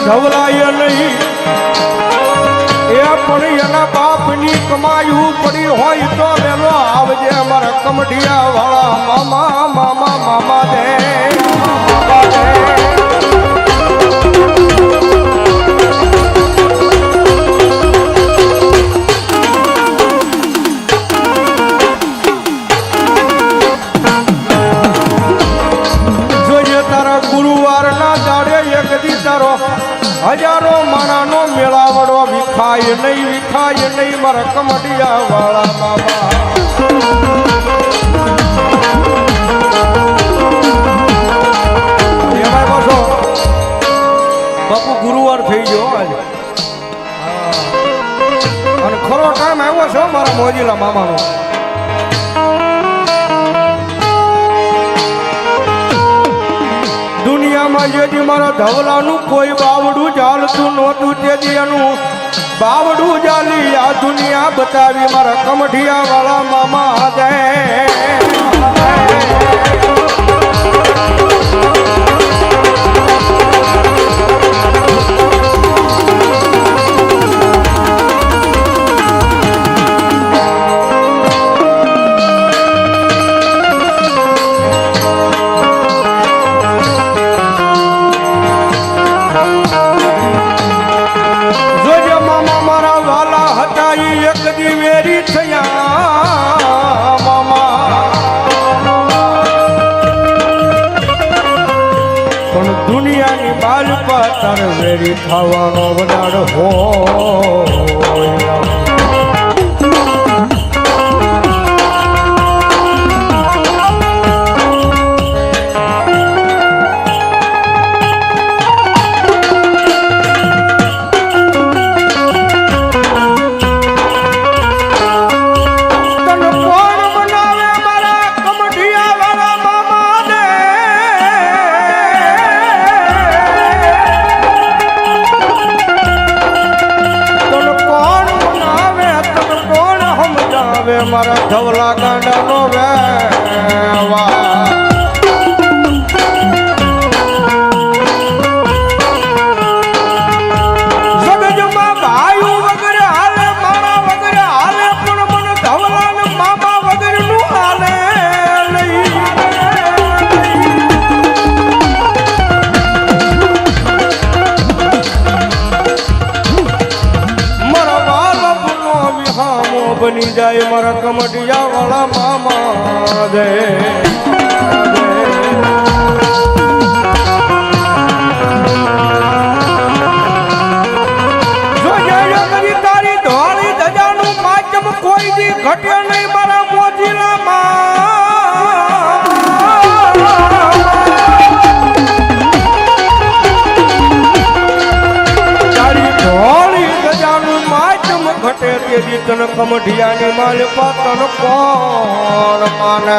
ધવલાય નહીં એ પણ એના બાપની કમાયું પડી હોય તો વેલો આવજે અમારા કમઢિયા વાળા મામા મામા મામા દે મામા દે ગુરુવારના દાડે એક દી તારો હજારો માણાનો મેળાવડો વિખાય નહીં મારા કમઢિયા વાળા બાબા એમાં પાછો બાપુ ગુરુવાર થઈ ગયો આજે અને ખરો ટાઈમ આવ્યો છે મારા મોજીલા મામાનો દુનિયામાં જેથી મારા ધવલાનું કોઈ બાવડું ચાલતું નહોતું તેથી એનું બાવડું ચાલી આ દુનિયા બતાવી મારા કમઢિયા વાળા મામા દે દુનિયાની બાલ પાતર વેરી થવાનો વડાડ હોય મારા ધવલા ગાંડાનો વેવા જગજમાં ભાઈ વગેરે હાલે મારા વગેરે હાલે પણ મને ધવલા ને મામા વગેરે નું હાલે બની જાય મારા કમઢિયા વાળા મામા દે તારી ધોળી ધજાનું માચમ કોઈ દી ઘટે નહીં મારા મોજીલા તારી ધોળી ધજાનું માચમ ઘટે તેથી તન કમઢિયાની માલ પાતન કોણ માને